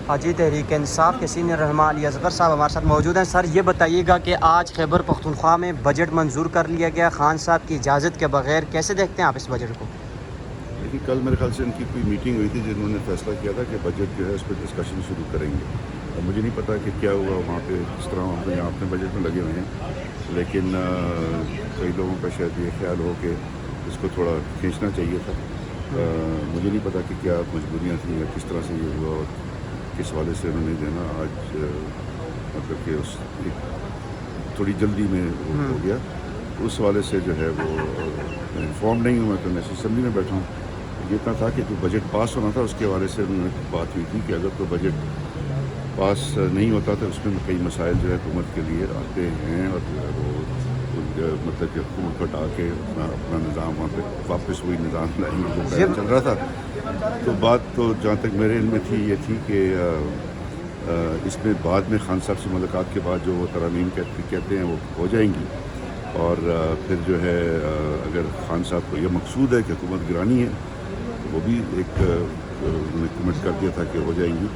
حاجی تحریک انصاف کے سینئر رہنما علی اصغر صاحب ہمارے ساتھ موجود ہیں. سر یہ بتائیے گا کہ آج خیبر پختونخوا میں بجٹ منظور کر لیا گیا خان صاحب کی اجازت کے بغیر، کیسے دیکھتے ہیں آپ اس بجٹ کو؟ دیکھیے کل میرے خیال سے ان کی کوئی میٹنگ ہوئی تھی جنہوں نے فیصلہ کیا تھا کہ بجٹ جو ہے اس پہ ڈسکشن شروع کریں گے. اور مجھے نہیں پتا کہ کیا ہوا وہاں پہ، کس طرح وہاں پہ یہاں اپنے بجٹ میں لگے ہوئے ہیں، لیکن کئی لوگوں کا شاید یہ خیال ہو کہ اس کو تھوڑا کھینچنا چاہیے تھا. مجھے نہیں پتا کہ کیا مجبوریاں تھیں یا کس طرح سے یہ ہوا اور کس حوالے سے انہوں نے دینا آج مطلب کہ اس تھوڑی جلدی میں ہو گیا. اس حوالے سے جو ہے وہ انفارم نہیں ہوں. میں تو نیشنل اسمبلی میں بیٹھا ہوں. یہ اتنا تھا کہ جو بجٹ پاس ہونا تھا اس کے حوالے سے انہوں نے بات ہوئی تھی کہ اگر تو بجٹ پاس نہیں ہوتا تو اس میں کئی مسائل جو ہے حکومت کے لیے آتے ہیں اور جو ہے وہ مطلب کہ حکومت کو ہٹا کے اپنا نظام وہاں پہ واپس وہی نظام لائیں گے جو پہلے چل رہا تھا. تو بات تو جہاں تک میرے علم میں تھی یہ تھی کہ اس میں بعد میں خان صاحب سے ملاقات کے بعد جو وہ ترامیم کہتے ہیں وہ ہو جائیں گی. اور پھر جو ہے اگر خان صاحب کو یہ مقصود ہے کہ حکومت گرانی ہے تو وہ بھی ایک انہوں نے کمٹ کر دیا تھا کہ ہو جائیں گی.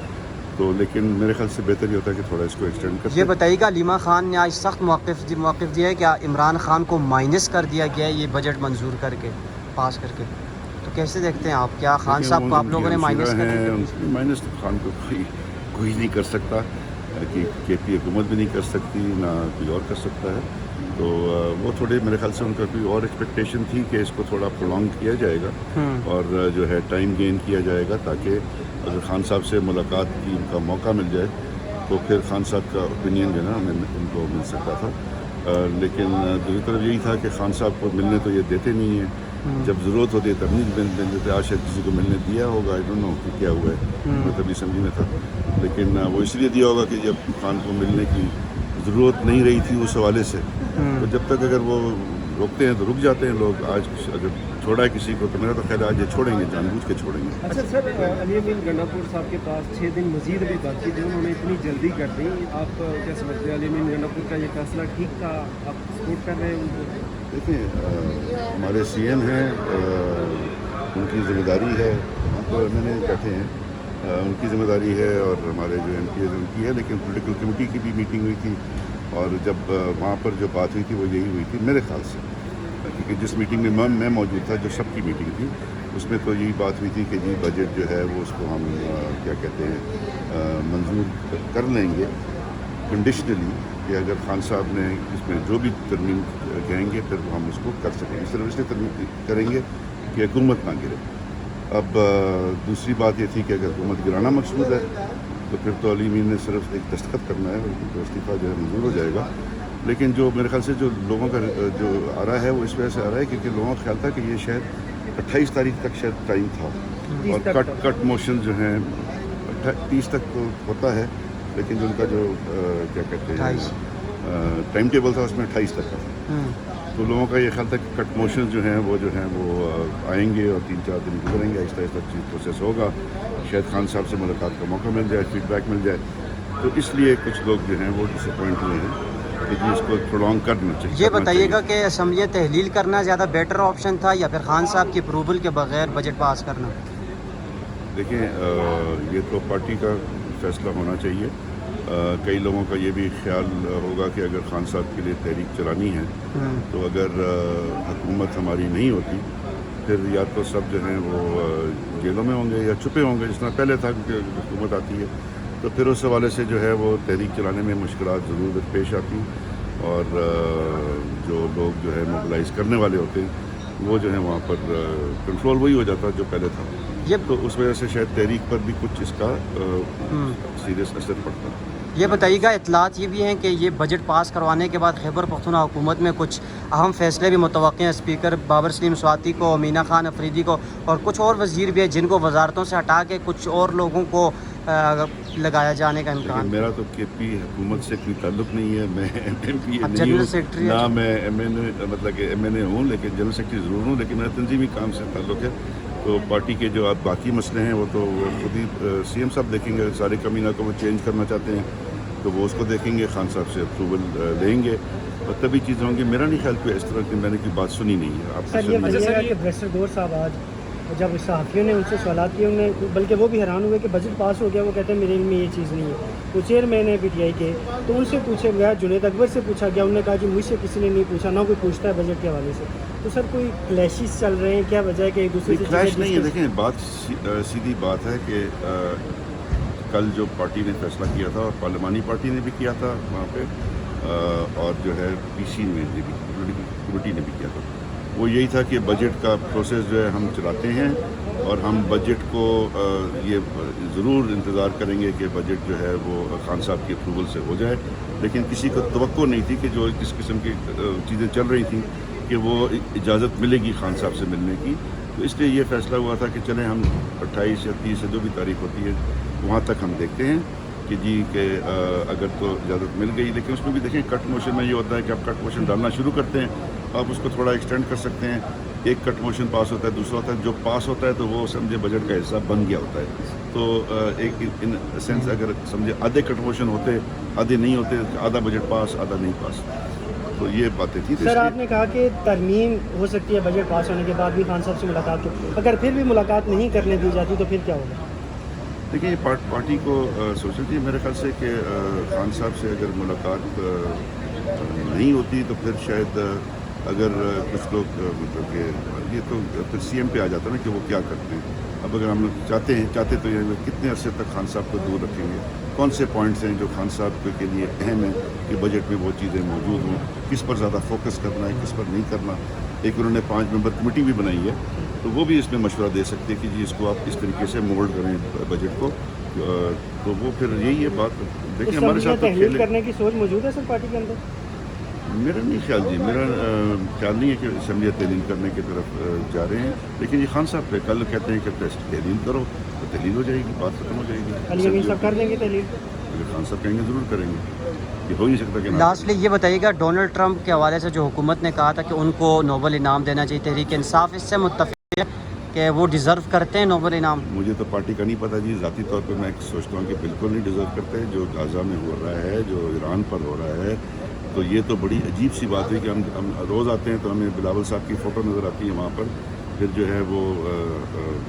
تو لیکن میرے خیال سے بہتر یہ ہوتا ہے کہ تھوڑا اس کو ایکسٹینڈ کرتے. یہ بتائیے گا علیمہ خان نے آج سخت موقف دیا ہے کہ عمران خان کو مائنس کر دیا گیا ہے یہ بجٹ منظور کر کے پاس کر کے، تو کیسے دیکھتے ہیں آپ؟ کیا خان صاحب کو آپ لوگوں نے مائنس کر دیا؟ مائنس تو خان کو کوئی نہیں کر سکتا، کہ کے پی حکومت بھی نہیں کر سکتی، نہ کوئی اور کر سکتا ہے. تو وہ تھوڑے میرے خیال سے ان کا کوئی اور ایکسپیکٹیشن تھی کہ اس کو تھوڑا پرولونگ کیا جائے گا اور جو ہے ٹائم گین کیا جائے گا تاکہ اگر خان صاحب سے ملاقات کی ان کا موقع مل جائے تو پھر خان صاحب کا اوپینین جو ہے نا ان کو مل سکتا تھا. لیکن دوسری طرف یہی تھا کہ خان صاحب کو ملنے تو یہ دیتے نہیں ہیں، جب ضرورت ہوتی ہے تب نہیں ملنے دیتے. آج شاید کسی کو ملنے دیا ہوگا، آئی ڈونٹ نو کہ کیا ہوا ہے، میں تبھی سمجھی میں تھا. لیکن وہ اس لیے دیا ہوگا کہ جب خان کو ملنے کی ضرورت نہیں رہی تھی اس حوالے سے، تو جب تک اگر وہ روکتے ہیں تو رک جاتے ہیں لوگ. آج اگر چھوڑا ہے کسی کو تو میرا تو خیال ہے آج یہ چھوڑیں گے، جان بوجھ کے چھوڑیں گے. اچھا سر، علی امین گنڈا پور صاحب کے پاس 6 دن مزید بھی باقی تھے، انہوں نے اتنی جلدی کر دی. آپ کیا سمجھتے ہیں علی امین گنڈا پور کا یہ فیصلہ ٹھیک تھا؟ آپ سپورٹ کر رہے ہیں ان کو؟ دیکھیں ہمارے سی ایم ہیں، ان کی ذمہ داری ہے، ہم تو میں نے بیٹھے ہیں، ان کی ذمہ داری ہے اور ہمارے جو ایم پی ان کی ہے. لیکن پولیٹیکل کمیٹی کی بھی میٹنگ ہوئی تھی اور جب وہاں پر جو بات ہوئی تھی وہ یہی ہوئی تھی میرے خیال سے، کیونکہ جس میٹنگ میں میں موجود تھا جو سب کی میٹنگ تھی اس میں تو یہی بات ہوئی تھی کہ جی بجٹ جو ہے وہ اس کو ہم کیا کہتے ہیں منظور کر لیں گے کنڈیشنلی، کہ اگر خان صاحب نے اس میں جو بھی ترمیم کہیں گے پھر ہم اس کو کر سکیں گے. صرف اس لیے ترمیم کریں گے کہ حکومت نہ گرے. اب دوسری بات یہ تھی کہ اگر حکومت گرانا مقصود ہے تو پھر تو علی امین نے صرف ایک دستخط کرنا ہے، تو استعفیٰ جو ہے منظور ہو جائے گا. لیکن جو میرے خیال سے جو لوگوں کا جو آ رہا ہے وہ اس وجہ سے آ رہا ہے کیونکہ لوگوں کا خیال تھا کہ یہ شاید 28 تاریخ تک شاید ٹائم تھا اور کٹ موشن جو ہیں 30 تک تو ہوتا ہے، لیکن جو ان کا جو کیا کہتے ہیں ٹائم ٹیبل تھا اس میں 28 تک تھا. تو لوگوں کا یہ خیال تھا کہ کٹ موشن جو ہیں وہ آئیں گے اور 3-4 دن گزریں گے، آہستہ آہستہ چیز پروسیس ہوگا، شاید خان صاحب سے ملاقات کا موقع مل جائے، فیڈ بیک مل جائے. تو اس لیے کچھ لوگ جو ہیں وہ ڈس اپوائنٹ ہوئے ہیں کہ جی اس کو پرولونگ کرنا چاہیے. یہ بتائیے گا کہ اسمبلی تحلیل کرنا زیادہ بیٹر آپشن تھا یا پھر خان صاحب کی اپروول کے بغیر بجٹ پاس کرنا؟ دیکھیں یہ تو پارٹی کا فیصلہ ہونا چاہیے. کئی لوگوں کا یہ بھی خیال ہوگا کہ اگر خان صاحب کے لیے تحریک چلانی ہے تو اگر حکومت ہماری نہیں ہوتی پھر یا تو سب جو ہیں وہ جیلوں میں ہوں گے یا چھپے ہوں گے جس طرح پہلے تھا، کیونکہ حکومت آتی ہے تو پھر اس حوالے سے جو ہے وہ تحریک چلانے میں مشکلات ضرور پیش آتی اور جو لوگ جو ہے موبلائز کرنے والے ہوتے ہیں وہ جو ہے وہاں پر کنٹرول وہی ہو جاتا جو پہلے تھا. تو اس وجہ سے شاید تحریک پر بھی کچھ اس کا سیریس اثر پڑتا. یہ بتائیے گا اطلاعات یہ بھی ہیں کہ یہ بجٹ پاس کروانے کے بعد خیبر پختونخوا حکومت میں کچھ اہم فیصلے بھی متوقع ہیں. اسپیکر بابر سلیم سواتی کو، مینا خان افریدی کو اور کچھ اور وزیر بھی ہیں جن کو وزارتوں سے ہٹا کے کچھ اور لوگوں کو لگایا جانے کا امکان. میرا تو کے پی حکومت سے کوئی تعلق نہیں ہے، میں ایم پی اے نہیں ہوں، نہ میں ایم این اے مطلب کہ ایم این اے ہوں، لیکن جنرل سیکرٹری ضرور ہوں، لیکن میرا تنظیمی کام سے تعلق ہے. تو پارٹی کے جو آپ باقی مسئلے ہیں وہ تو خود ہی سی ایم صاحب دیکھیں گے. سارے کمینہ کو وہ چینج کرنا چاہتے ہیں تو وہ اس کو دیکھیں گے، خان صاحب سے اپروول لیں گے اور تبھی چیزیں ہوں گی. میرا نہیں خیال کوئی اس طرح کی میں نے کوئی بات سنی نہیں ہے. آپ سر یہ کہ بریسٹر گور صاحب آج جب صحافیوں نے ان سے سوالات کیے انہیں بلکہ وہ بھی حیران ہوئے کہ بجٹ پاس ہو گیا. وہ کہتے ہیں میرے علم میں یہ چیز نہیں ہے. وہ چیئرمین ہے پی ٹی آئی کے, تو ان سے پوچھا گیا, جنید اکبر سے پوچھا گیا, انہوں نے کہا جی مجھ سے کسی نے نہیں پوچھا, نہ کوئی پوچھتا ہے بجٹ کے حوالے سے. تو سر کوئی کلیشز چل رہے ہیں, کیا وجہ ہے کہ ایک دوسرے سے کلیش نہیں ہے. دیکھیں بات سیدھی بات ہے کہ کل جو پارٹی نے فیصلہ کیا تھا, اور پارلیمانی پارٹی نے بھی کیا تھا وہاں پہ, اور جو ہے پی سی میں نے بھی, پولیٹیکل کمیٹی نے بھی کیا تھا, وہ یہی تھا کہ بجٹ کا پروسیس جو ہے ہم چلاتے ہیں, اور ہم بجٹ کو یہ ضرور انتظار کریں گے کہ بجٹ جو ہے وہ خان صاحب کی اپروول سے ہو جائے. لیکن کسی کو توقع نہیں تھی کہ جو اس قسم کی چیزیں چل رہی تھیں کہ وہ اجازت ملے گی خان صاحب سے ملنے کی. تو اس لیے یہ فیصلہ ہوا تھا کہ چلیں ہم 28 یا 30 جو بھی تاریخ ہوتی ہے وہاں تک ہم دیکھتے ہیں کہ جی کہ اگر تو اجازت مل گئی. لیکن اس میں بھی دیکھیں کٹ موشن میں یہ ہوتا ہے کہ آپ کٹ موشن ڈالنا شروع کرتے ہیں, آپ اس کو تھوڑا ایکسٹینڈ کر سکتے ہیں. ایک کٹ موشن پاس ہوتا ہے, دوسرا ہوتا ہے, جو پاس ہوتا ہے تو وہ سمجھے بجٹ کا حصہ بن گیا ہوتا ہے. تو ایک ان سینس اگر سمجھے آدھے کٹ موشن ہوتے, آدھے نہیں ہوتے, آدھا بجٹ پاس آدھا نہیں پاس, تو یہ باتیں تھیں. سر آپ نے کہا کہ ترمیم ہو سکتی ہے بجٹ پاس ہونے کے بعد بھی خان صاحب سے ملاقات کی, اگر پھر بھی ملاقات نہیں کرنے دی جاتی تو پھر کیا ہوگا؟ دیکھیں یہ پارٹی کو سوچنا چاہیے میرے خیال سے کہ خان صاحب سے اگر ملاقات نہیں ہوتی تو پھر شاید اگر کچھ لوگ مطلب کہ یہ تو پھر سی ایم پہ آ جاتا ہے نا کہ وہ کیا کرتے ہیں. اب اگر ہم چاہتے تو یہ کتنے عرصے تک خان صاحب کو دور رکھیں گے, کون سے پوائنٹس ہیں جو خان صاحب کے لیے اہم ہیں کہ بجٹ میں وہ چیزیں موجود ہوں, کس پر زیادہ فوکس کرنا ہے, کس پر نہیں کرنا. ایک انہوں نے 5 ممبر کمیٹی بھی بنائی ہے, تو وہ بھی اس میں مشورہ دے سکتے ہیں کہ جی اس کو آپ اس طریقے سے مولڈ کریں بجٹ کو. تو وہ پھر یہی ہے بات. دیکھیں ہمارے ساتھ تو تحلیل کرنے کی سوچ موجود ہے سر پارٹی کے اندر؟ میرا نہیں خیال جی, میرا خیال نہیں ہے کہ اسمبلی تحلیل کرنے کی طرف جا رہے ہیں. لیکن یہ خان صاحب پہ کل کہتے ہیں کہ تحلیل کرو تو تحلیل ہو جائے گی, بات ختم ہو جائے گی. علی امین صاحب کر دیں گے تحلیل؟ اگر خان صاحب کہیں گے ضرور کریں گے, یہ ہو نہیں سکتا کہ. لاسٹلی یہ بتائیے گا, ڈونلڈ ٹرمپ کے حوالے سے جو حکومت نے کہا تھا کہ ان کو نوبل انعام دینا چاہیے, تحریک انصاف اس سے متفق ہے کہ وہ ڈیزرو کرتے ہیں نوبل انعام؟ مجھے تو پارٹی کا نہیں پتہ جی, ذاتی طور پہ میں سوچتا ہوں کہ بالکل نہیں ڈیزرو کرتے. جو غزہ میں ہو رہا ہے, جو ایران پر ہو رہا ہے, تو یہ تو بڑی عجیب سی بات ہے کہ ہم روز آتے ہیں تو ہمیں بلاول صاحب کی فوٹو نظر آتی ہے وہاں پر. پھر جو ہے وہ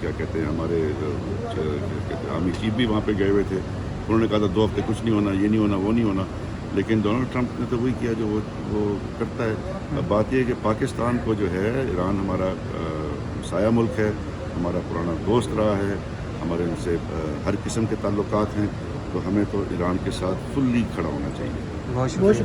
کیا کہتے ہیں ہمارے آرمی چیف بھی وہاں پہ گئے ہوئے تھے, انہوں نے کہا تھا 2 ہفتے کچھ نہیں ہونا, یہ نہیں ہونا, وہ نہیں ہونا. لیکن ڈونلڈ ٹرمپ نے تو وہی کیا جو وہ کرتا ہے. اب بات یہ ہے کہ پاکستان کو جو ہے, ایران ہمارا سایہ ملک ہے, ہمارا پرانا دوست رہا ہے, ہمارے ان سے ہر قسم کے تعلقات ہیں, تو ہمیں تو ایران کے ساتھ فلی کھڑا ہونا چاہیے. بہت شکریہ.